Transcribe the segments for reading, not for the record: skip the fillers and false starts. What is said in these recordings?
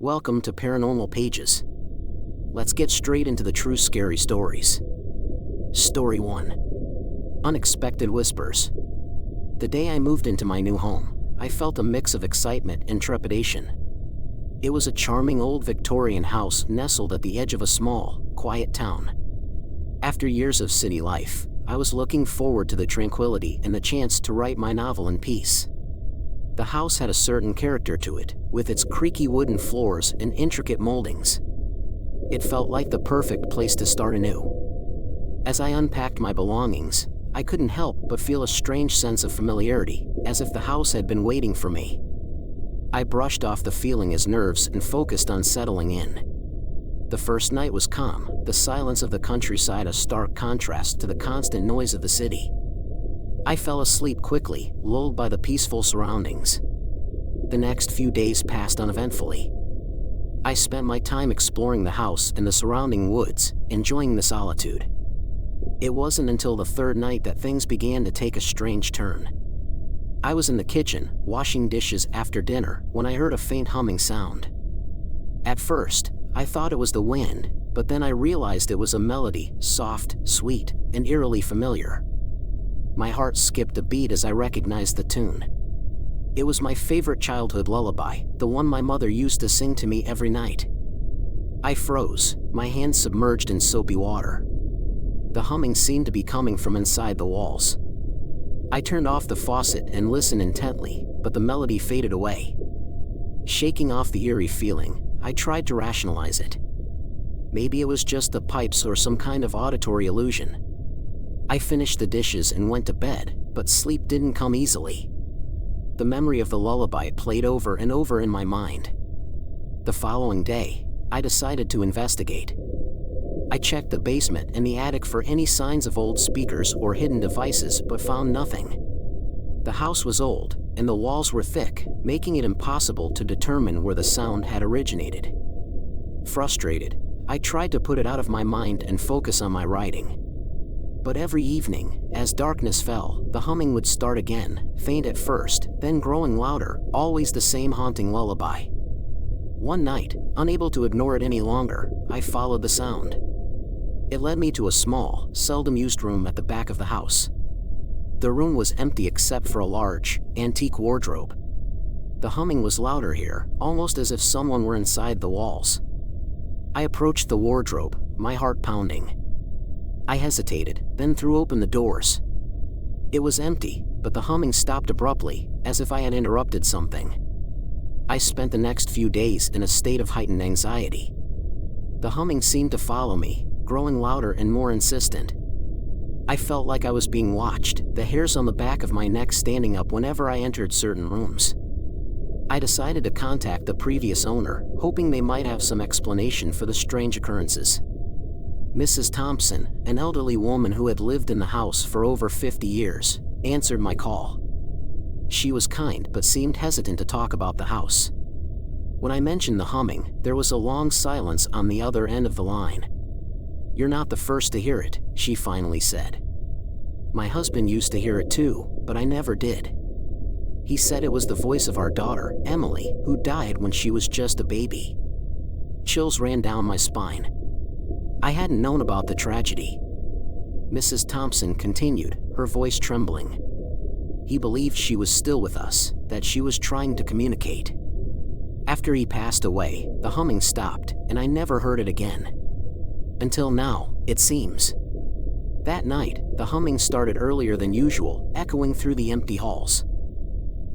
Welcome to Paranormal Pages. Let's get straight into the true scary stories. Story 1. Unexpected Whispers. The day I moved into my new home, I felt a mix of excitement and trepidation. It was a charming old Victorian house nestled at the edge of a small, quiet town. After years of city life, I was looking forward to the tranquility and the chance to write my novel in peace. The house had a certain character to it, with its creaky wooden floors and intricate moldings. It felt like the perfect place to start anew. As I unpacked my belongings, I couldn't help but feel a strange sense of familiarity, as if the house had been waiting for me. I brushed off the feeling as nerves and focused on settling in. The first night was calm, the silence of the countryside a stark contrast to the constant noise of the city. I fell asleep quickly, lulled by the peaceful surroundings. The next few days passed uneventfully. I spent my time exploring the house and the surrounding woods, enjoying the solitude. It wasn't until the third night that things began to take a strange turn. I was in the kitchen, washing dishes after dinner, when I heard a faint humming sound. At first, I thought it was the wind, but then I realized it was a melody, soft, sweet, and eerily familiar. My heart skipped a beat as I recognized the tune. It was my favorite childhood lullaby, the one my mother used to sing to me every night. I froze, my hands submerged in soapy water. The humming seemed to be coming from inside the walls. I turned off the faucet and listened intently, but the melody faded away. Shaking off the eerie feeling, I tried to rationalize it. Maybe it was just the pipes or some kind of auditory illusion. I finished the dishes and went to bed, but sleep didn't come easily. The memory of the lullaby played over and over in my mind. The following day, I decided to investigate. I checked the basement and the attic for any signs of old speakers or hidden devices but found nothing. The house was old, and the walls were thick, making it impossible to determine where the sound had originated. Frustrated, I tried to put it out of my mind and focus on my writing. But every evening, as darkness fell, the humming would start again, faint at first, then growing louder, always the same haunting lullaby. One night, unable to ignore it any longer, I followed the sound. It led me to a small, seldom-used room at the back of the house. The room was empty except for a large, antique wardrobe. The humming was louder here, almost as if someone were inside the walls. I approached the wardrobe, my heart pounding. I hesitated, then threw open the doors. It was empty, but the humming stopped abruptly, as if I had interrupted something. I spent the next few days in a state of heightened anxiety. The humming seemed to follow me, growing louder and more insistent. I felt like I was being watched, the hairs on the back of my neck standing up whenever I entered certain rooms. I decided to contact the previous owner, hoping they might have some explanation for the strange occurrences. Mrs. Thompson, an elderly woman who had lived in the house for over 50 years, answered my call. She was kind but seemed hesitant to talk about the house. When I mentioned the humming, there was a long silence on the other end of the line. "You're not the first to hear it," she finally said. "My husband used to hear it too, but I never did. He said it was the voice of our daughter, Emily, who died when she was just a baby." Chills ran down my spine. I hadn't known about the tragedy. Mrs. Thompson continued, her voice trembling. "He believed she was still with us, that she was trying to communicate. After he passed away, the humming stopped, and I never heard it again. Until now, it seems." That night, the humming started earlier than usual, echoing through the empty halls.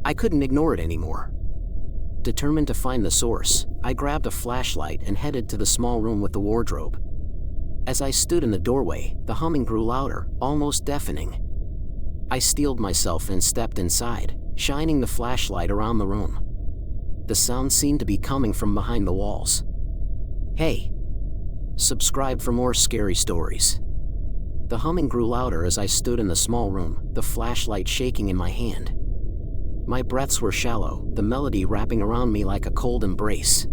I couldn't ignore it anymore. Determined to find the source, I grabbed a flashlight and headed to the small room with the wardrobe. As I stood in the doorway, the humming grew louder, almost deafening. I steeled myself and stepped inside, shining the flashlight around the room. The sound seemed to be coming from behind the walls. Hey! Subscribe for more scary stories. The humming grew louder as I stood in the small room, the flashlight shaking in my hand. My breaths were shallow, the melody wrapping around me like a cold embrace.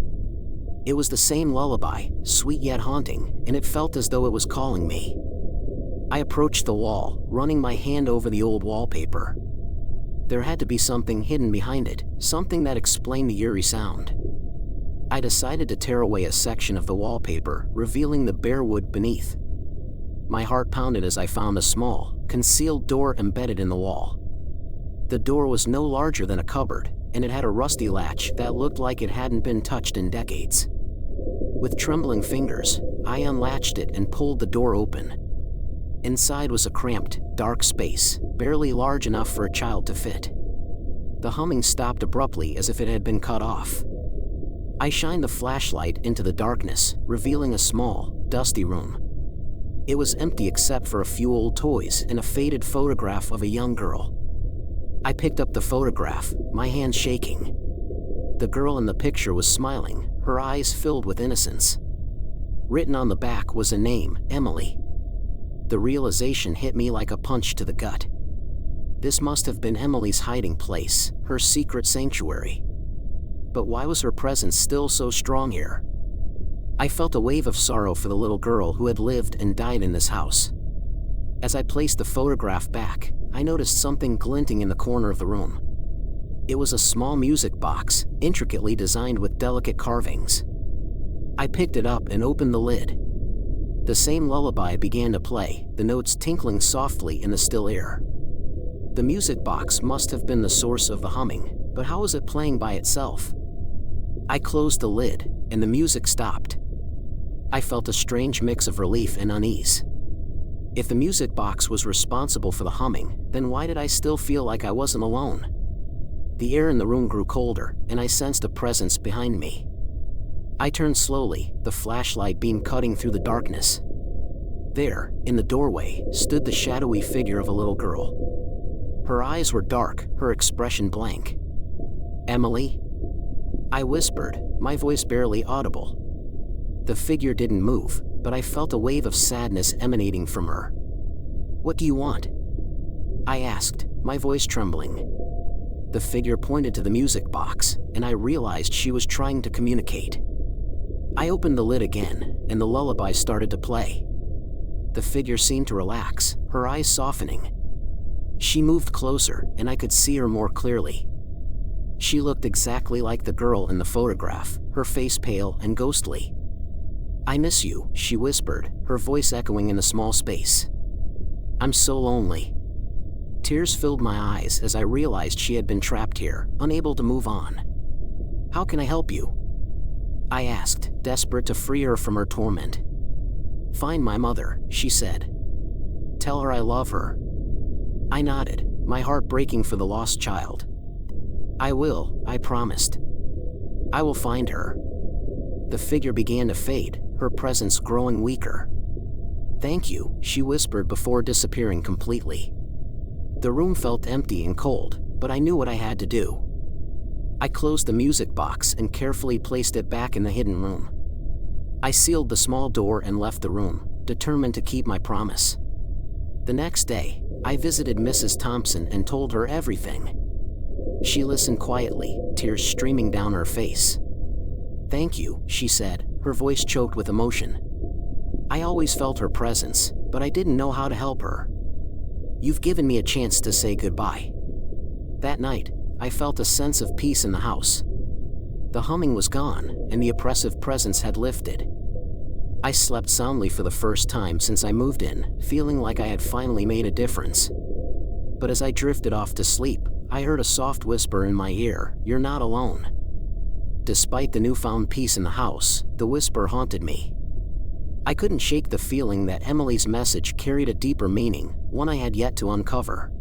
It was the same lullaby, sweet yet haunting, and it felt as though it was calling me. I approached the wall, running my hand over the old wallpaper. There had to be something hidden behind it, something that explained the eerie sound. I decided to tear away a section of the wallpaper, revealing the bare wood beneath. My heart pounded as I found a small, concealed door embedded in the wall. The door was no larger than a cupboard, and it had a rusty latch that looked like it hadn't been touched in decades. With trembling fingers, I unlatched it and pulled the door open. Inside was a cramped, dark space, barely large enough for a child to fit. The humming stopped abruptly as if it had been cut off. I shined the flashlight into the darkness, revealing a small, dusty room. It was empty except for a few old toys and a faded photograph of a young girl. I picked up the photograph, my hands shaking. The girl in the picture was smiling, her eyes filled with innocence. Written on the back was a name, Emily. The realization hit me like a punch to the gut. This must have been Emily's hiding place, her secret sanctuary. But why was her presence still so strong here? I felt a wave of sorrow for the little girl who had lived and died in this house. As I placed the photograph back, I noticed something glinting in the corner of the room. It was a small music box, intricately designed with delicate carvings. I picked it up and opened the lid. The same lullaby began to play, the notes tinkling softly in the still air. The music box must have been the source of the humming, but how was it playing by itself? I closed the lid, and the music stopped. I felt a strange mix of relief and unease. If the music box was responsible for the humming, then why did I still feel like I wasn't alone? The air in the room grew colder, and I sensed a presence behind me. I turned slowly, the flashlight beam cutting through the darkness. There, in the doorway, stood the shadowy figure of a little girl. Her eyes were dark, her expression blank. "Emily?" I whispered, my voice barely audible. The figure didn't move, but I felt a wave of sadness emanating from her. "What do you want?" I asked, my voice trembling. The figure pointed to the music box, and I realized she was trying to communicate. I opened the lid again, and the lullaby started to play. The figure seemed to relax, her eyes softening. She moved closer, and I could see her more clearly. She looked exactly like the girl in the photograph, her face pale and ghostly. "I miss you," she whispered, her voice echoing in the small space. "I'm so lonely." Tears filled my eyes as I realized she had been trapped here, unable to move on. "How can I help you?" I asked, desperate to free her from her torment. "Find my mother," she said. "Tell her I love her." I nodded, my heart breaking for the lost child. "I will," I promised. "I will find her." The figure began to fade, her presence growing weaker. "Thank you," she whispered before disappearing completely. The room felt empty and cold, but I knew what I had to do. I closed the music box and carefully placed it back in the hidden room. I sealed the small door and left the room, determined to keep my promise. The next day, I visited Mrs. Thompson and told her everything. She listened quietly, tears streaming down her face. "Thank you," she said, her voice choked with emotion. "I always felt her presence, but I didn't know how to help her. You've given me a chance to say goodbye." That night, I felt a sense of peace in the house. The humming was gone, and the oppressive presence had lifted. I slept soundly for the first time since I moved in, feeling like I had finally made a difference. But as I drifted off to sleep, I heard a soft whisper in my ear, "You're not alone." Despite the newfound peace in the house, the whisper haunted me. I couldn't shake the feeling that Emily's message carried a deeper meaning, one I had yet to uncover.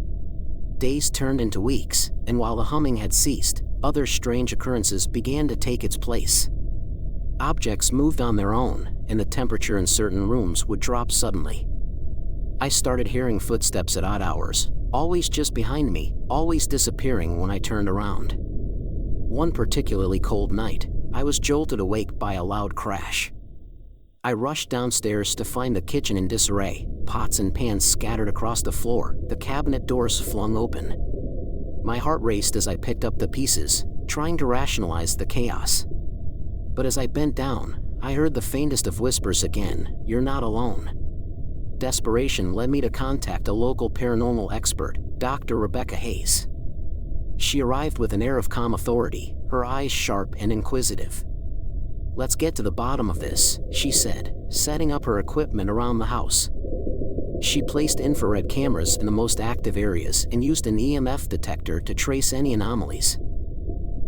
Days turned into weeks, and while the humming had ceased, other strange occurrences began to take its place. Objects moved on their own, and the temperature in certain rooms would drop suddenly. I started hearing footsteps at odd hours, always just behind me, always disappearing when I turned around. One particularly cold night, I was jolted awake by a loud crash. I rushed downstairs to find the kitchen in disarray, pots and pans scattered across the floor, the cabinet doors flung open. My heart raced as I picked up the pieces, trying to rationalize the chaos. But as I bent down, I heard the faintest of whispers again, "You're not alone." Desperation led me to contact a local paranormal expert, Dr. Rebecca Hayes. She arrived with an air of calm authority, her eyes sharp and inquisitive. "Let's get to the bottom of this," she said, setting up her equipment around the house. She placed infrared cameras in the most active areas and used an EMF detector to trace any anomalies.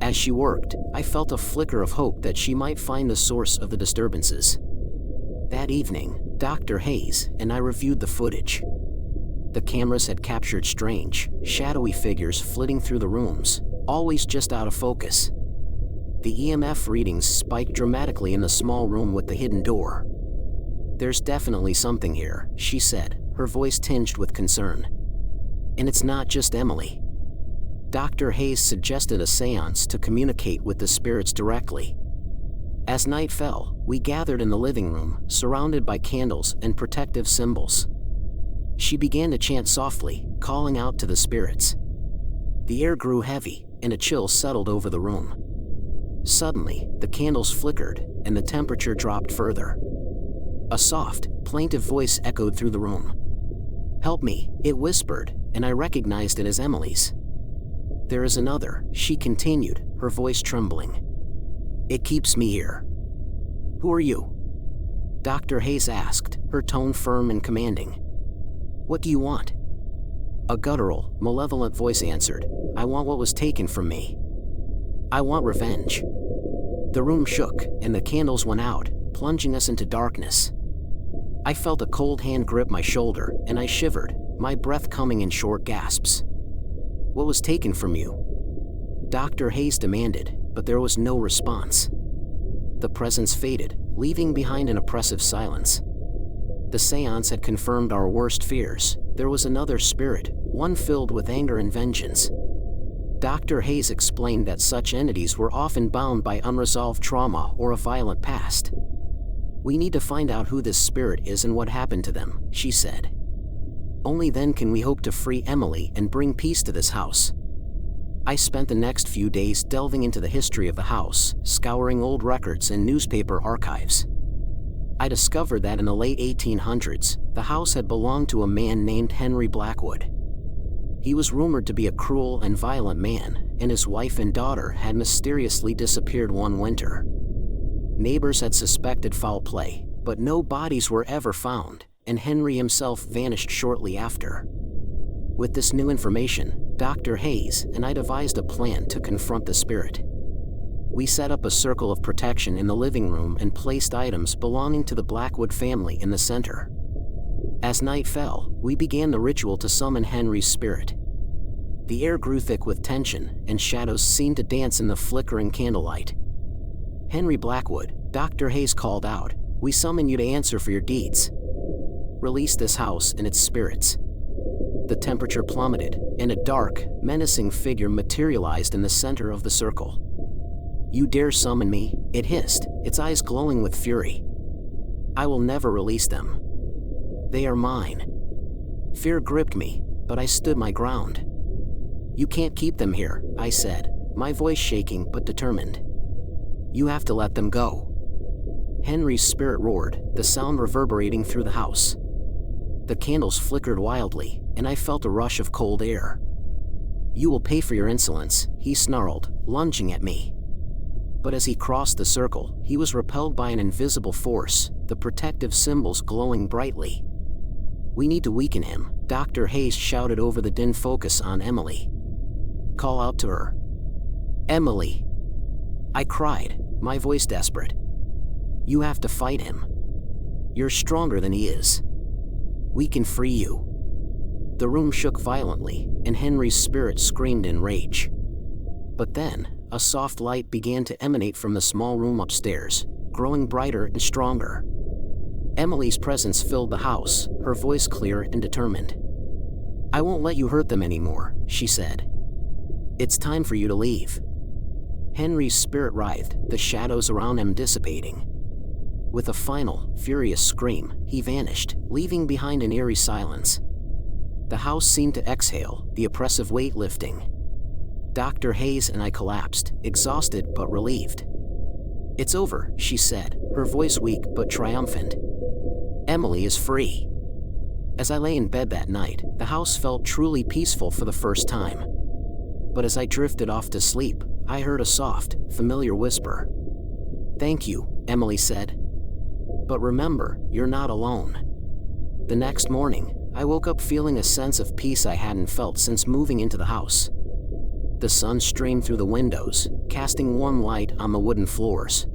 As she worked, I felt a flicker of hope that she might find the source of the disturbances. That evening, Dr. Hayes and I reviewed the footage. The cameras had captured strange, shadowy figures flitting through the rooms, always just out of focus. The EMF readings spiked dramatically in the small room with the hidden door. "There's definitely something here," she said, her voice tinged with concern. "And it's not just Emily." Dr. Hayes suggested a seance to communicate with the spirits directly. As night fell, we gathered in the living room, surrounded by candles and protective symbols. She began to chant softly, calling out to the spirits. The air grew heavy, and a chill settled over the room. Suddenly, the candles flickered, and the temperature dropped further. A soft, plaintive voice echoed through the room. "Help me," it whispered, and I recognized it as Emily's. "There is another," she continued, her voice trembling. "It keeps me here." "Who are you?" Dr. Hayes asked, her tone firm and commanding. "What do you want?" A guttural, malevolent voice answered, "I want what was taken from me. I want revenge." The room shook, and the candles went out, plunging us into darkness. I felt a cold hand grip my shoulder, and I shivered, my breath coming in short gasps. "What was taken from you?" Dr. Hayes demanded, but there was no response. The presence faded, leaving behind an oppressive silence. The seance had confirmed our worst fears. There was another spirit, one filled with anger and vengeance. Dr. Hayes explained that such entities were often bound by unresolved trauma or a violent past. "We need to find out who this spirit is and what happened to them," she said. "Only then can we hope to free Emily and bring peace to this house." I spent the next few days delving into the history of the house, scouring old records and newspaper archives. I discovered that in the late 1800s, the house had belonged to a man named Henry Blackwood. He was rumored to be a cruel and violent man, and his wife and daughter had mysteriously disappeared one winter. Neighbors had suspected foul play, but no bodies were ever found, and Henry himself vanished shortly after. With this new information, Dr. Hayes and I devised a plan to confront the spirit. We set up a circle of protection in the living room and placed items belonging to the Blackwood family in the center. As night fell, we began the ritual to summon Henry's spirit. The air grew thick with tension, and shadows seemed to dance in the flickering candlelight. "Henry Blackwood," Dr. Hayes called out, "we summon you to answer for your deeds. Release this house and its spirits." The temperature plummeted, and a dark, menacing figure materialized in the center of the circle. "You dare summon me?" it hissed, its eyes glowing with fury. "I will never release them. They are mine." Fear gripped me, but I stood my ground. "You can't keep them here," I said, my voice shaking but determined. "You have to let them go." Henry's spirit roared, the sound reverberating through the house. The candles flickered wildly, and I felt a rush of cold air. "You will pay for your insolence," he snarled, lunging at me. But as he crossed the circle, he was repelled by an invisible force, the protective symbols glowing brightly. "We need to weaken him," Dr. Hayes shouted over the din. "Focus on Emily. Call out to her." "Emily!" I cried, my voice desperate. "You have to fight him. You're stronger than he is. We can free you." The room shook violently, and Henry's spirit screamed in rage. But then, a soft light began to emanate from the small room upstairs, growing brighter and stronger. Emily's presence filled the house, her voice clear and determined. "I won't let you hurt them anymore," she said. "It's time for you to leave." Henry's spirit writhed, the shadows around him dissipating. With a final, furious scream, he vanished, leaving behind an eerie silence. The house seemed to exhale, the oppressive weight lifting. Dr. Hayes and I collapsed, exhausted but relieved. "It's over," she said, her voice weak but triumphant. "Emily is free." As I lay in bed that night, the house felt truly peaceful for the first time. But as I drifted off to sleep, I heard a soft, familiar whisper. "Thank you, Emily said. But remember, you're not alone. The next morning, I woke up feeling a sense of peace I hadn't felt since moving into the house. The sun streamed through the windows, casting warm light on the wooden floors.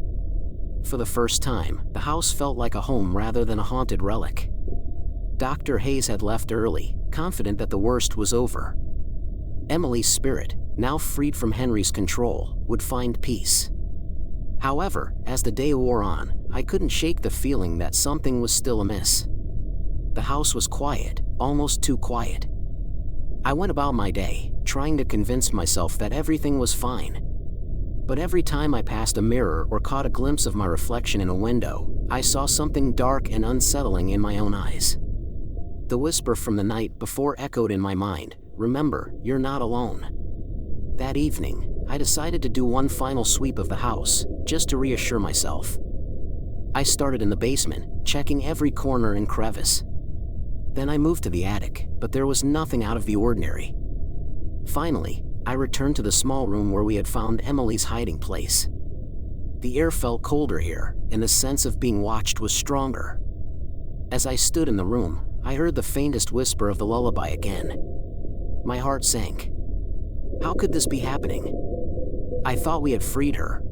For the first time, the house felt like a home rather than a haunted relic. Dr. Hayes had left early, confident that the worst was over. Emily's spirit, now freed from Henry's control, would find peace. However, as the day wore on, I couldn't shake the feeling that something was still amiss. The house was quiet, almost too quiet. I went about my day, trying to convince myself that everything was fine. But every time I passed a mirror or caught a glimpse of my reflection in a window, I saw something dark and unsettling in my own eyes. The whisper from the night before echoed in my mind, "Remember, you're not alone." That evening, I decided to do one final sweep of the house, just to reassure myself. I started in the basement, checking every corner and crevice. Then I moved to the attic, but there was nothing out of the ordinary. Finally, I returned to the small room where we had found Emily's hiding place. The air felt colder here, and the sense of being watched was stronger. As I stood in the room, I heard the faintest whisper of the lullaby again. My heart sank. How could this be happening? I thought we had freed her.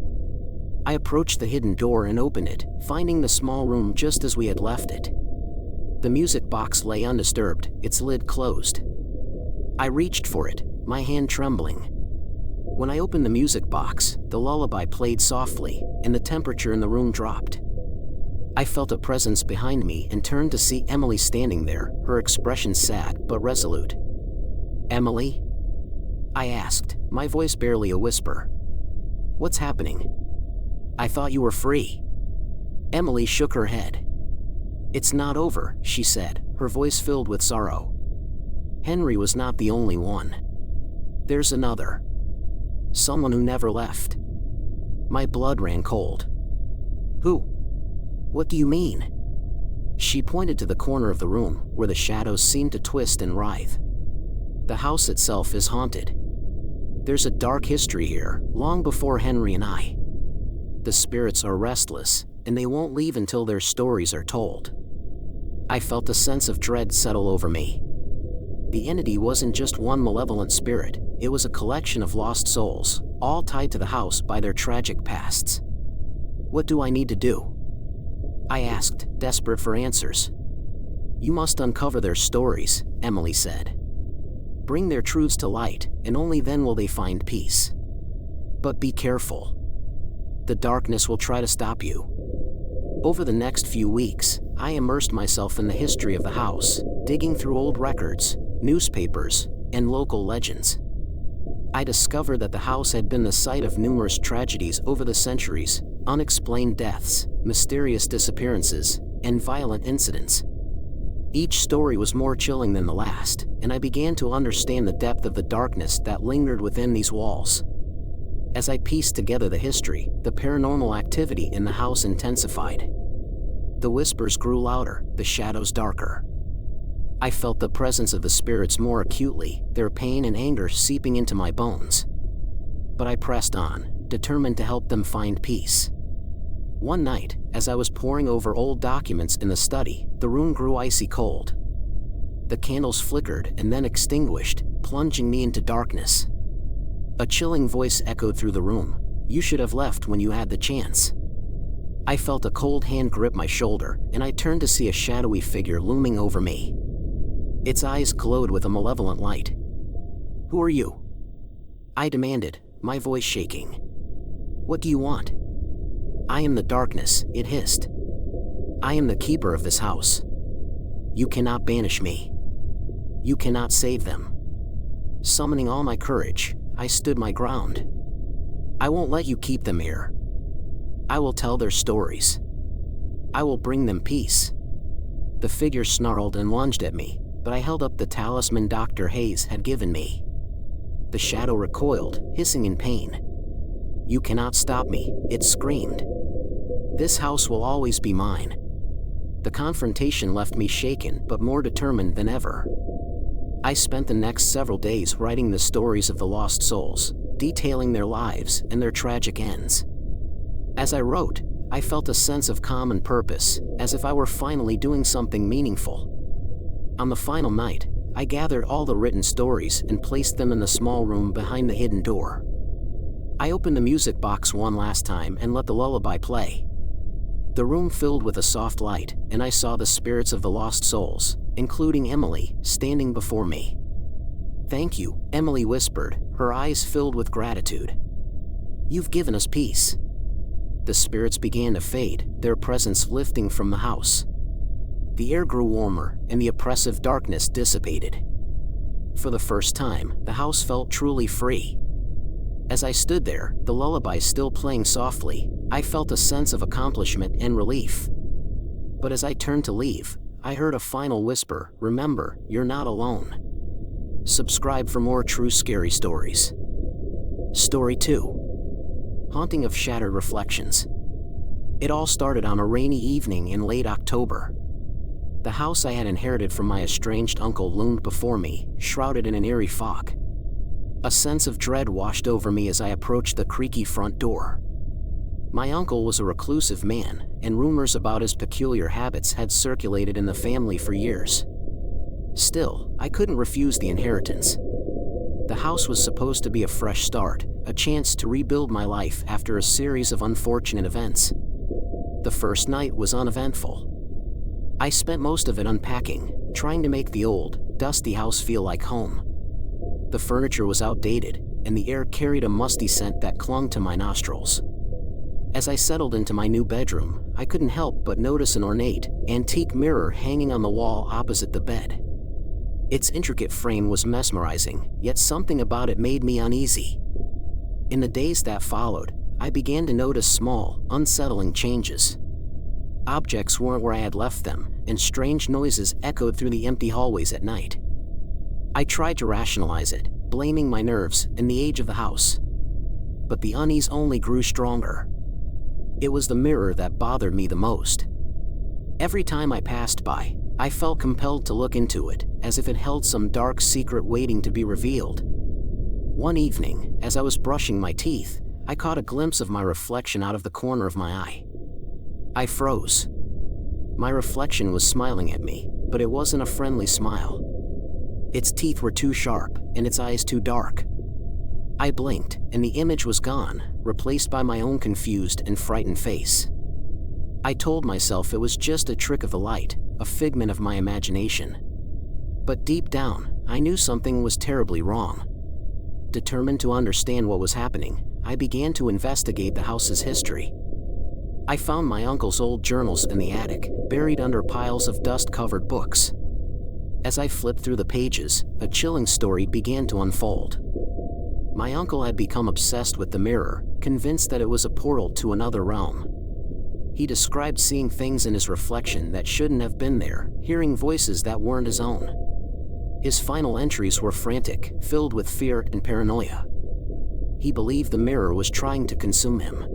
I approached the hidden door and opened it, finding the small room just as we had left it. The music box lay undisturbed, its lid closed. I reached for it, my hand trembling. When I opened the music box, the lullaby played softly, and the temperature in the room dropped. I felt a presence behind me and turned to see Emily standing there, her expression sad but resolute. "Emily?" I asked, my voice barely a whisper. "What's happening? I thought you were free." Emily shook her head. "It's not over," she said, her voice filled with sorrow. "Henry was not the only one. There's another. Someone who never left." My blood ran cold. "Who? What do you mean?" She pointed to the corner of the room, where the shadows seemed to twist and writhe. "The house itself is haunted. There's a dark history here, long before Henry and I. The spirits are restless, and they won't leave until their stories are told." I felt a sense of dread settle over me. The entity wasn't just one malevolent spirit, it was a collection of lost souls, all tied to the house by their tragic pasts. "What do I need to do?" I asked, desperate for answers. "You must uncover their stories," Emily said. "Bring their truths to light, and only then will they find peace. But be careful. The darkness will try to stop you." Over the next few weeks, I immersed myself in the history of the house, digging through old records, newspapers, and local legends. I discovered that the house had been the site of numerous tragedies over the centuries, unexplained deaths, mysterious disappearances, and violent incidents. Each story was more chilling than the last, and I began to understand the depth of the darkness that lingered within these walls. As I pieced together the history, the paranormal activity in the house intensified. The whispers grew louder, the shadows darker. I felt the presence of the spirits more acutely, their pain and anger seeping into my bones. But I pressed on, determined to help them find peace. One night, as I was poring over old documents in the study, the room grew icy cold. The candles flickered and then extinguished, plunging me into darkness. A chilling voice echoed through the room. "You should have left when you had the chance." I felt a cold hand grip my shoulder, and I turned to see a shadowy figure looming over me. Its eyes glowed with a malevolent light. "Who are you?" I demanded, my voice shaking. "What do you want?" "I am the darkness," it hissed. "I am the keeper of this house. You cannot banish me. You cannot save them." Summoning all my courage, I stood my ground. "I won't let you keep them here. I will tell their stories. I will bring them peace." The figure snarled and lunged at me, but I held up the talisman Dr. Hayes had given me. The shadow recoiled, hissing in pain. "You cannot stop me," it screamed. "This house will always be mine." The confrontation left me shaken but more determined than ever. I spent the next several days writing the stories of the lost souls, detailing their lives and their tragic ends. As I wrote, I felt a sense of calm and purpose, as if I were finally doing something meaningful. On the final night, I gathered all the written stories and placed them in the small room behind the hidden door. I opened the music box one last time and let the lullaby play. The room filled with a soft light, and I saw the spirits of the lost souls, including Emily, standing before me. "Thank you," Emily whispered, her eyes filled with gratitude. "You've given us peace." The spirits began to fade, their presence lifting from the house. The air grew warmer, and the oppressive darkness dissipated. For the first time, the house felt truly free. As I stood there, the lullaby still playing softly, I felt a sense of accomplishment and relief. But as I turned to leave, I heard a final whisper, "Remember, you're not alone." Subscribe for more true scary stories. Story 2. Haunting of Shattered Reflections. It all started on a rainy evening in late October. The house I had inherited from my estranged uncle loomed before me, shrouded in an eerie fog. A sense of dread washed over me as I approached the creaky front door. My uncle was a reclusive man, and rumors about his peculiar habits had circulated in the family for years. Still, I couldn't refuse the inheritance. The house was supposed to be a fresh start, a chance to rebuild my life after a series of unfortunate events. The first night was uneventful. I spent most of it unpacking, trying to make the old, dusty house feel like home. The furniture was outdated, and the air carried a musty scent that clung to my nostrils. As I settled into my new bedroom, I couldn't help but notice an ornate, antique mirror hanging on the wall opposite the bed. Its intricate frame was mesmerizing, yet something about it made me uneasy. In the days that followed, I began to notice small, unsettling changes. Objects weren't where I had left them, and strange noises echoed through the empty hallways at night. I tried to rationalize it, blaming my nerves and the age of the house. But the unease only grew stronger. It was the mirror that bothered me the most. Every time I passed by, I felt compelled to look into it, as if it held some dark secret waiting to be revealed. One evening, as I was brushing my teeth, I caught a glimpse of my reflection out of the corner of my eye. I froze. My reflection was smiling at me, but it wasn't a friendly smile. Its teeth were too sharp, and its eyes too dark. I blinked, and the image was gone, replaced by my own confused and frightened face. I told myself it was just a trick of the light, a figment of my imagination. But deep down, I knew something was terribly wrong. Determined to understand what was happening, I began to investigate the house's history. I found my uncle's old journals in the attic, buried under piles of dust-covered books. As I flipped through the pages, a chilling story began to unfold. My uncle had become obsessed with the mirror, convinced that it was a portal to another realm. He described seeing things in his reflection that shouldn't have been there, hearing voices that weren't his own. His final entries were frantic, filled with fear and paranoia. He believed the mirror was trying to consume him.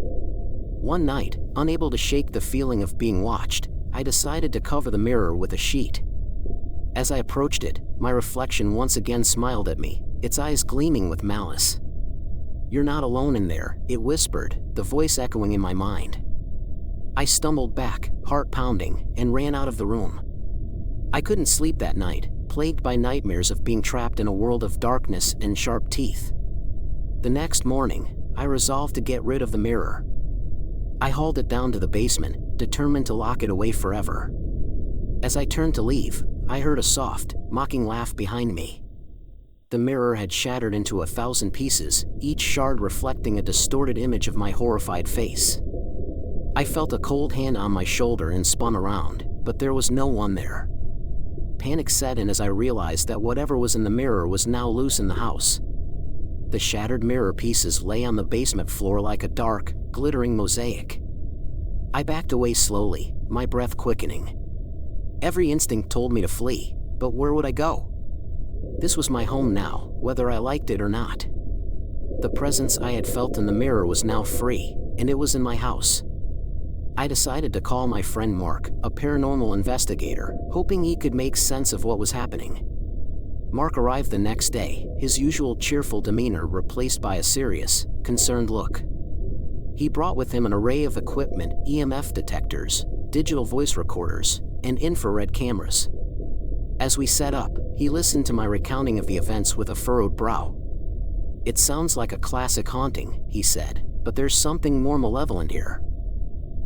One night, unable to shake the feeling of being watched, I decided to cover the mirror with a sheet. As I approached it, my reflection once again smiled at me, its eyes gleaming with malice. "You're not alone in there," it whispered, the voice echoing in my mind. I stumbled back, heart pounding, and ran out of the room. I couldn't sleep that night, plagued by nightmares of being trapped in a world of darkness and sharp teeth. The next morning, I resolved to get rid of the mirror. I hauled it down to the basement, determined to lock it away forever. As I turned to leave, I heard a soft, mocking laugh behind me. The mirror had shattered into 1,000 pieces, each shard reflecting a distorted image of my horrified face. I felt a cold hand on my shoulder and spun around, but there was no one there. Panic set in as I realized that whatever was in the mirror was now loose in the house. The shattered mirror pieces lay on the basement floor like a dark, glittering mosaic. I backed away slowly, my breath quickening. Every instinct told me to flee, but where would I go? This was my home now, whether I liked it or not. The presence I had felt in the mirror was now free, and it was in my house. I decided to call my friend Mark, a paranormal investigator, hoping he could make sense of what was happening. Mark arrived the next day, his usual cheerful demeanor replaced by a serious, concerned look. He brought with him an array of equipment, EMF detectors, digital voice recorders, and infrared cameras. As we set up, he listened to my recounting of the events with a furrowed brow. "It sounds like a classic haunting," he said, "but there's something more malevolent here.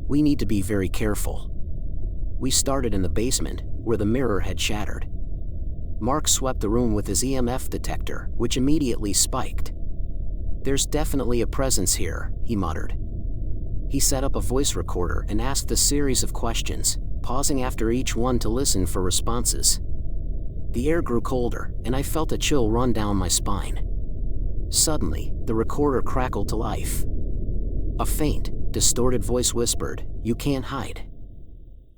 We need to be very careful." We started in the basement, where the mirror had shattered. Mark swept the room with his EMF detector, which immediately spiked. "There's definitely a presence here," he muttered. He set up a voice recorder and asked a series of questions, pausing after each one to listen for responses. The air grew colder, and I felt a chill run down my spine. Suddenly, the recorder crackled to life. A faint, distorted voice whispered, "You can't hide."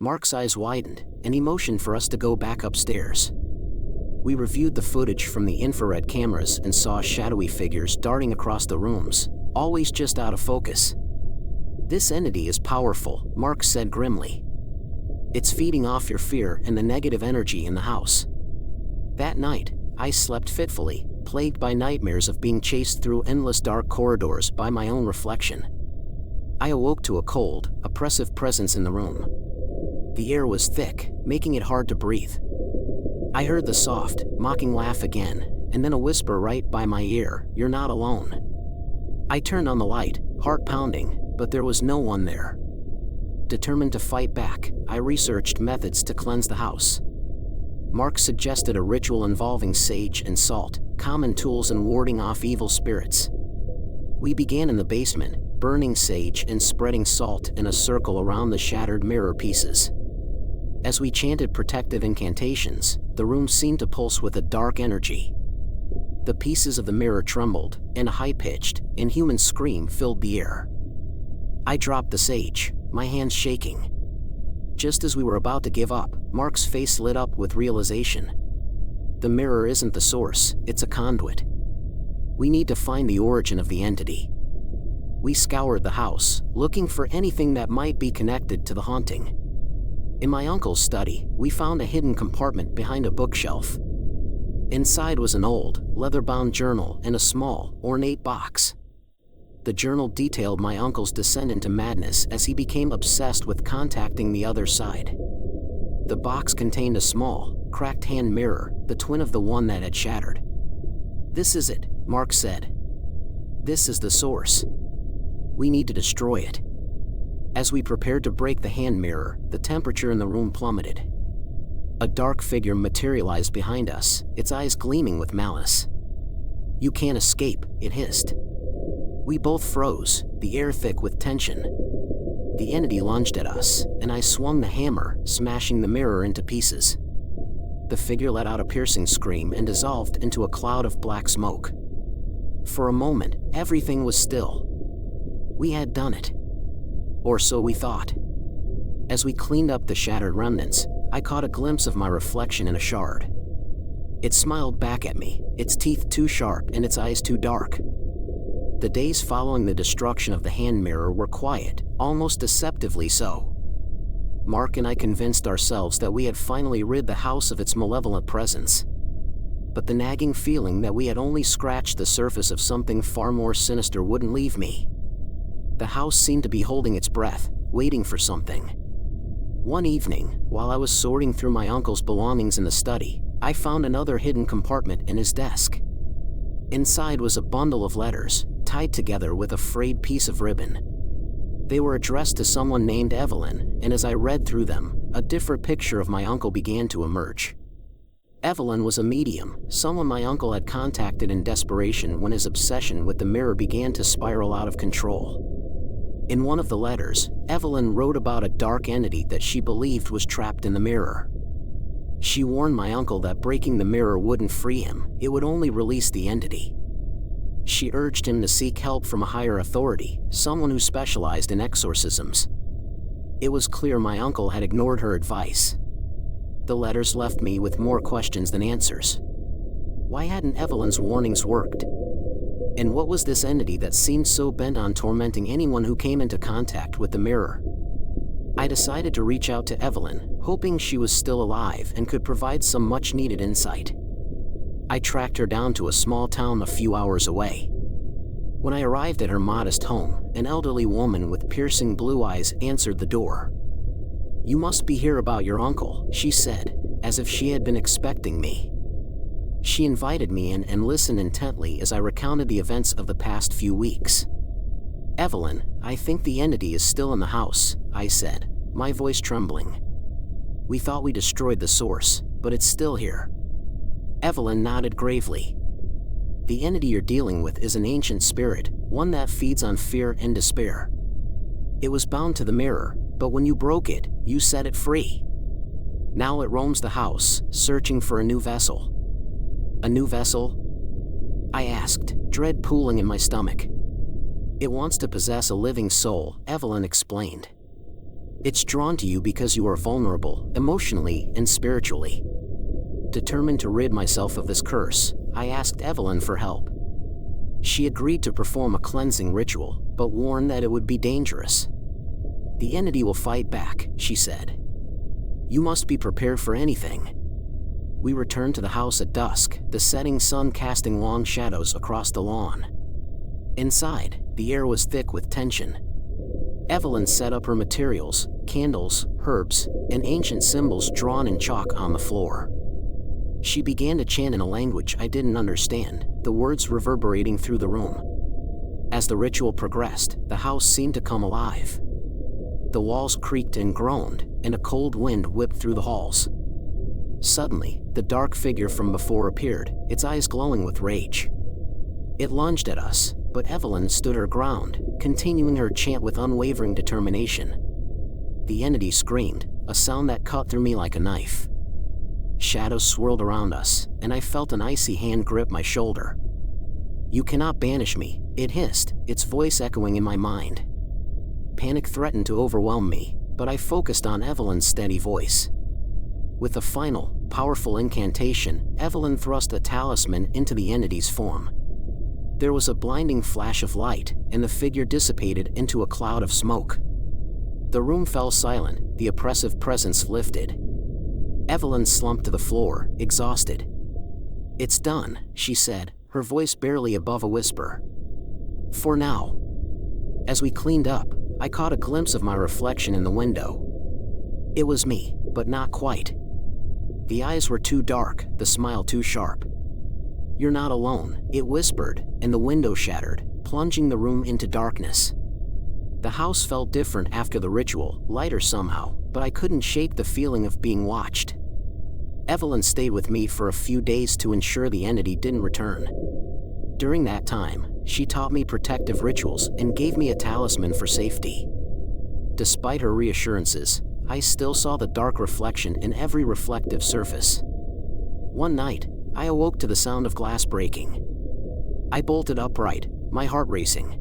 Mark's eyes widened, and he motioned for us to go back upstairs. We reviewed the footage from the infrared cameras and saw shadowy figures darting across the rooms, always just out of focus. "This entity is powerful," Mark said grimly. "It's feeding off your fear and the negative energy in the house." That night, I slept fitfully, plagued by nightmares of being chased through endless dark corridors by my own reflection. I awoke to a cold, oppressive presence in the room. The air was thick, making it hard to breathe. I heard the soft, mocking laugh again, and then a whisper right by my ear, "You're not alone." I turned on the light, heart pounding, but there was no one there. Determined to fight back, I researched methods to cleanse the house. Mark suggested a ritual involving sage and salt, common tools in warding off evil spirits. We began in the basement, burning sage and spreading salt in a circle around the shattered mirror pieces. As we chanted protective incantations, the room seemed to pulse with a dark energy. The pieces of the mirror trembled, and a high-pitched, inhuman scream filled the air. I dropped the sage, my hands shaking. Just as we were about to give up, Mark's face lit up with realization. The mirror isn't the source, it's a conduit. We need to find the origin of the entity. We scoured the house, looking for anything that might be connected to the haunting. In my uncle's study, we found a hidden compartment behind a bookshelf. Inside was an old, leather-bound journal and a small, ornate box. The journal detailed my uncle's descent into madness as he became obsessed with contacting the other side. The box contained a small, cracked hand mirror, the twin of the one that had shattered. "This is it," Mark said. "This is the source. We need to destroy it." As we prepared to break the hand mirror, the temperature in the room plummeted. A dark figure materialized behind us, its eyes gleaming with malice. "You can't escape," it hissed. We both froze, the air thick with tension. The entity lunged at us, and I swung the hammer, smashing the mirror into pieces. The figure let out a piercing scream and dissolved into a cloud of black smoke. For a moment, everything was still. We had done it. Or so we thought. As we cleaned up the shattered remnants, I caught a glimpse of my reflection in a shard. It smiled back at me, its teeth too sharp and its eyes too dark. The days following the destruction of the hand mirror were quiet, almost deceptively so. Mark and I convinced ourselves that we had finally rid the house of its malevolent presence. But the nagging feeling that we had only scratched the surface of something far more sinister wouldn't leave me. The house seemed to be holding its breath, waiting for something. One evening, while I was sorting through my uncle's belongings in the study, I found another hidden compartment in his desk. Inside was a bundle of letters, tied together with a frayed piece of ribbon. They were addressed to someone named Evelyn, and as I read through them, a different picture of my uncle began to emerge. Evelyn was a medium, someone my uncle had contacted in desperation when his obsession with the mirror began to spiral out of control. In one of the letters, Evelyn wrote about a dark entity that she believed was trapped in the mirror. She warned my uncle that breaking the mirror wouldn't free him, it would only release the entity. She urged him to seek help from a higher authority, someone who specialized in exorcisms. It was clear my uncle had ignored her advice. The letters left me with more questions than answers. Why hadn't Evelyn's warnings worked? And what was this entity that seemed so bent on tormenting anyone who came into contact with the mirror? I decided to reach out to Evelyn, hoping she was still alive and could provide some much-needed insight. I tracked her down to a small town a few hours away. When I arrived at her modest home, an elderly woman with piercing blue eyes answered the door. "You must be here about your uncle," she said, as if she had been expecting me. She invited me in and listened intently as I recounted the events of the past few weeks. "Evelyn, I think the entity is still in the house," I said, my voice trembling. "We thought we destroyed the source, but it's still here." Evelyn nodded gravely. "The entity you're dealing with is an ancient spirit, one that feeds on fear and despair. It was bound to the mirror, but when you broke it, you set it free. Now it roams the house, searching for a new vessel." "A new vessel?" I asked, dread pooling in my stomach. "It wants to possess a living soul," Evelyn explained. "It's drawn to you because you are vulnerable, emotionally and spiritually." Determined to rid myself of this curse, I asked Evelyn for help. She agreed to perform a cleansing ritual, but warned that it would be dangerous. "The entity will fight back," she said. "You must be prepared for anything." We returned to the house at dusk, the setting sun casting long shadows across the lawn. Inside, the air was thick with tension. Evelyn set up her materials, candles, herbs, and ancient symbols drawn in chalk on the floor. She began to chant in a language I didn't understand, the words reverberating through the room. As the ritual progressed, the house seemed to come alive. The walls creaked and groaned, and a cold wind whipped through the halls. Suddenly, the dark figure from before appeared, its eyes glowing with rage. It lunged at us, but Evelyn stood her ground, continuing her chant with unwavering determination. The entity screamed, a sound that cut through me like a knife. Shadows swirled around us, and I felt an icy hand grip my shoulder. "You cannot banish me," it hissed, its voice echoing in my mind. Panic threatened to overwhelm me, but I focused on Evelyn's steady voice. With a final, powerful incantation, Evelyn thrust a talisman into the entity's form. There was a blinding flash of light, and the figure dissipated into a cloud of smoke. The room fell silent, the oppressive presence lifted. Evelyn slumped to the floor, exhausted. "It's done," she said, her voice barely above a whisper. "For now." As we cleaned up, I caught a glimpse of my reflection in the window. It was me, but not quite. The eyes were too dark, the smile too sharp. "You're not alone," it whispered, and the window shattered, plunging the room into darkness. The house felt different after the ritual, lighter somehow, but I couldn't shake the feeling of being watched. Evelyn stayed with me for a few days to ensure the entity didn't return. During that time, she taught me protective rituals and gave me a talisman for safety. Despite her reassurances, I still saw the dark reflection in every reflective surface. One night, I awoke to the sound of glass breaking. I bolted upright, my heart racing.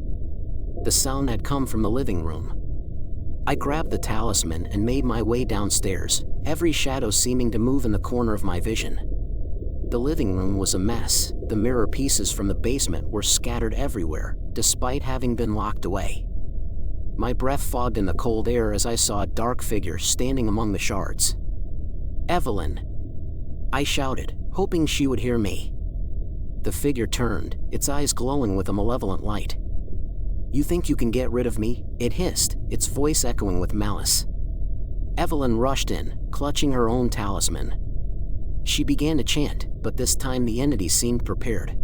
The sound had come from the living room. I grabbed the talisman and made my way downstairs, every shadow seeming to move in the corner of my vision. The living room was a mess. The mirror pieces from the basement were scattered everywhere, despite having been locked away. My breath fogged in the cold air as I saw a dark figure standing among the shards. "Evelyn!" I shouted, hoping she would hear me. The figure turned, its eyes glowing with a malevolent light. "You think you can get rid of me?" it hissed, its voice echoing with malice. Evelyn rushed in, clutching her own talisman. She began to chant, but this time the entity seemed prepared.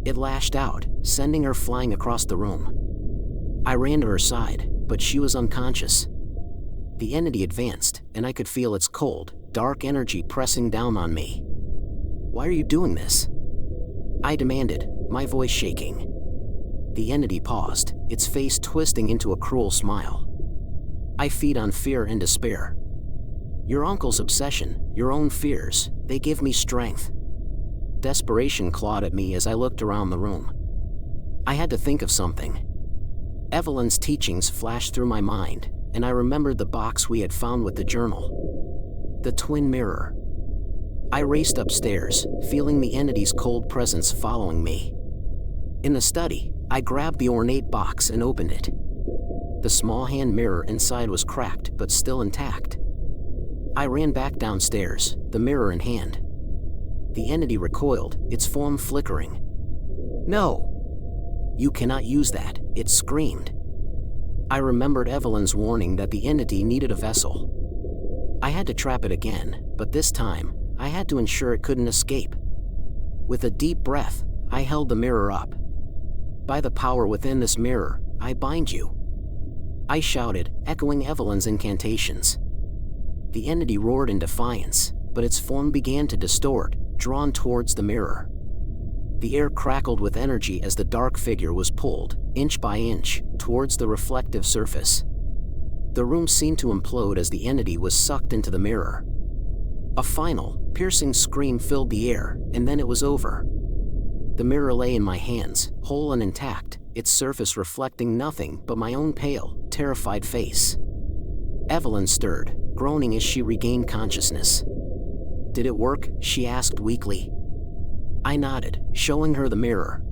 It lashed out, sending her flying across the room. I ran to her side, but she was unconscious. The entity advanced, and I could feel its cold, dark energy pressing down on me. "Why are you doing this?" I demanded, my voice shaking. The entity paused, its face twisting into a cruel smile. "I feed on fear and despair. Your uncle's obsession, your own fears, they give me strength." Desperation clawed at me as I looked around the room. I had to think of something. Evelyn's teachings flashed through my mind, and I remembered the box we had found with the journal. The twin mirror. I raced upstairs, feeling the entity's cold presence following me. In the study, I grabbed the ornate box and opened it. The small hand mirror inside was cracked but still intact. I ran back downstairs, the mirror in hand. The entity recoiled, its form flickering. "No! "You cannot use that," it screamed. I remembered Evelyn's warning that the entity needed a vessel. I had to trap it again, but this time, I had to ensure it couldn't escape. With a deep breath, I held the mirror up. "By the power within this mirror, I bind you," I shouted, echoing Evelyn's incantations. The entity roared in defiance, but its form began to distort, drawn towards the mirror. The air crackled with energy as the dark figure was pulled, inch by inch, towards the reflective surface. The room seemed to implode as the entity was sucked into the mirror. A final, piercing scream filled the air, and then it was over. The mirror lay in my hands, whole and intact, its surface reflecting nothing but my own pale, terrified face. Evelyn stirred, groaning as she regained consciousness. "Did it work?" she asked weakly. I nodded, showing her the mirror.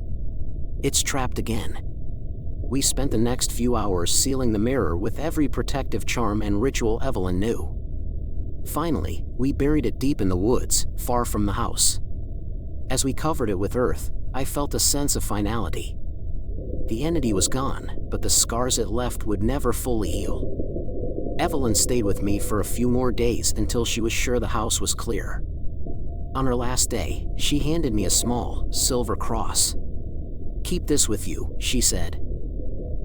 "It's trapped again." We spent the next few hours sealing the mirror with every protective charm and ritual Evelyn knew. Finally, we buried it deep in the woods, far from the house. As we covered it with earth, I felt a sense of finality. The entity was gone, but the scars it left would never fully heal. Evelyn stayed with me for a few more days until she was sure the house was clear. On her last day, she handed me a small, silver cross. "Keep this with you," she said.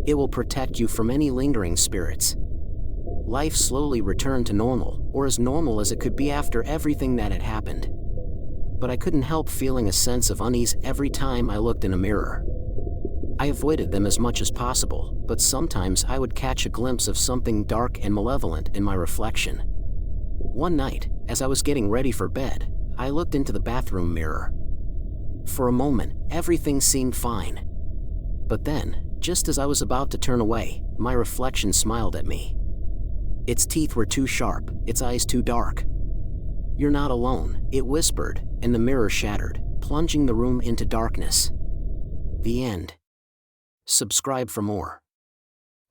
"It will protect you from any lingering spirits." Life slowly returned to normal, or as normal as it could be after everything that had happened. But I couldn't help feeling a sense of unease every time I looked in a mirror. I avoided them as much as possible, but sometimes I would catch a glimpse of something dark and malevolent in my reflection. One night, as I was getting ready for bed, I looked into the bathroom mirror. For a moment, everything seemed fine. But then, just as I was about to turn away, my reflection smiled at me. Its teeth were too sharp, its eyes too dark. "You're not alone," it whispered, and the mirror shattered, plunging the room into darkness. The end. Subscribe for more.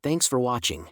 Thanks for watching.